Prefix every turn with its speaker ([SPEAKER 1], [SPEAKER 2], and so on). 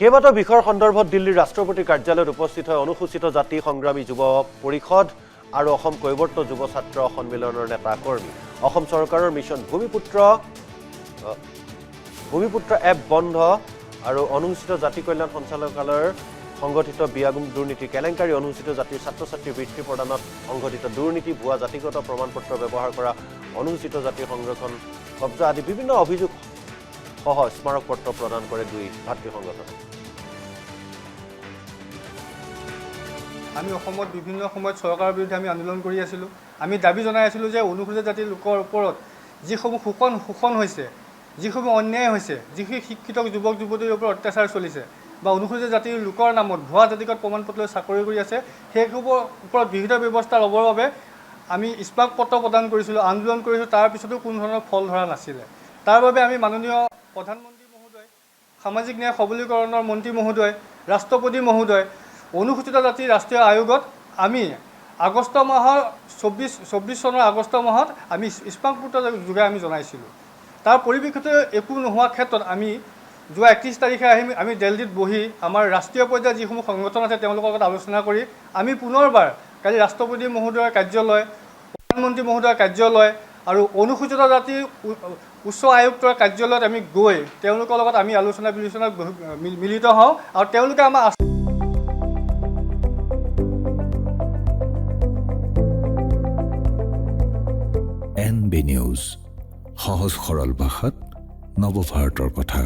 [SPEAKER 1] কেইবাটাও বিষয়ৰ সন্দৰ্ভত দিল্লীৰ ৰাষ্ট্ৰপতি কাৰ্যালয়ত উপস্থিত হৈ অনুসূচিত জাতি সংগ্ৰামী যুৱ পৰিষদ আৰু অসম কৈৱৰ্ত যুৱ ছাত্ৰ সন্মিলনৰ নেতা কৰ্মী অসম চৰকাৰৰ মিছন ভূমিপুত্ৰ এপ বন্ধ আৰু অনুসূচিত জাতি কল্যাণ সঞ্চালকালয়ৰ সংগঠিত বিয়াগুম দুৰ্নীতি কেলেংকাৰী অনুসূচিত জাতিৰ ছাত্ৰ ছাত্ৰীৰ বৃত্তি প্ৰদানত সংঘটিত দুৰ্নীতি ভুৱা জাতিগত প্ৰমাণপত্ৰ ব্যৱহাৰ কৰা অনুসূচিত জাতিৰ সংৰক্ষণ কব্জা আদি বিভিন্ন অভিযোগ সহ স্মাৰক পত্ৰ প্ৰদান কৰে দুই ভাতৃ সংগঠনে
[SPEAKER 2] আমি অসমত বিভিন্ন সময়ত চৰকাৰৰ বিৰুদ্ধে আমি আন্দোলন কৰি আছিলোঁ আমি দাবী জনাই আছিলোঁ যে অনুসূচিত জাতিৰ লোকৰ ওপৰত যিসমূহ শোষণ হৈছে যিসমূহ অন্যায় হৈছে যিখিনি শিক্ষিত যুৱক যুৱতীৰ ওপৰত অত্যাচাৰ চলিছে বা অনুসূচিত জাতিৰ লোকৰ নামত ভুৱা জাতিগত প্ৰমাণপত্ৰ চাকৰি কৰি আছে সেইসমূহৰ ওপৰত বিহিত ব্যৱস্থা ল'বৰ বাবে আমি স্মাৰক পত্ৰ প্ৰদান কৰিছিলোঁ আন্দোলন কৰিছিলোঁ তাৰ পিছতো কোনো ধৰণৰ ফল ধৰা নাছিলে তাৰ বাবে আমি মাননীয় প্ৰধানমন্ত্ৰী মহোদয় সামাজিক ন্যায় সবলীকৰণৰ মন্ত্ৰী মহোদয় ৰাষ্ট্ৰপতি মহোদয় অনুসূচিত জাতি ৰাষ্ট্ৰীয় আয়োগত আমি আগষ্ট মাহৰ 24 চনৰ আগষ্ট মাহত আমি স্মাৰক পত্ৰ যোগে আমি জনাইছিলোঁ তাৰ পৰিপ্ৰেক্ষিতত একো নোহোৱা ক্ষেত্ৰত আমি যোৱা 31 তাৰিখে আমি দিল্লীত বহি আমাৰ ৰাষ্ট্ৰীয় পৰ্যায়ৰ যিসমূহ সংগঠন আছে তেওঁলোকৰ লগত আলোচনা কৰি আমি পুনৰবাৰ কালি ৰাষ্ট্ৰপতি মহোদয়ৰ কাৰ্যালয় প্ৰধানমন্ত্ৰী মহোদয়ৰ কাৰ্যালয় আৰু অনুসূচিত জাতিৰ উচ্চ আয়ুক্তৰ কাৰ্যালয়ত আমি গৈ তেওঁলোকৰ লগত আমি আলোচনা বিলোচনাত মিলিত হওঁ আৰু তেওঁলোকে আমাৰ
[SPEAKER 3] NB নিউজ সহজ সৰল ভাষাত নৱভাৰতৰ কথা।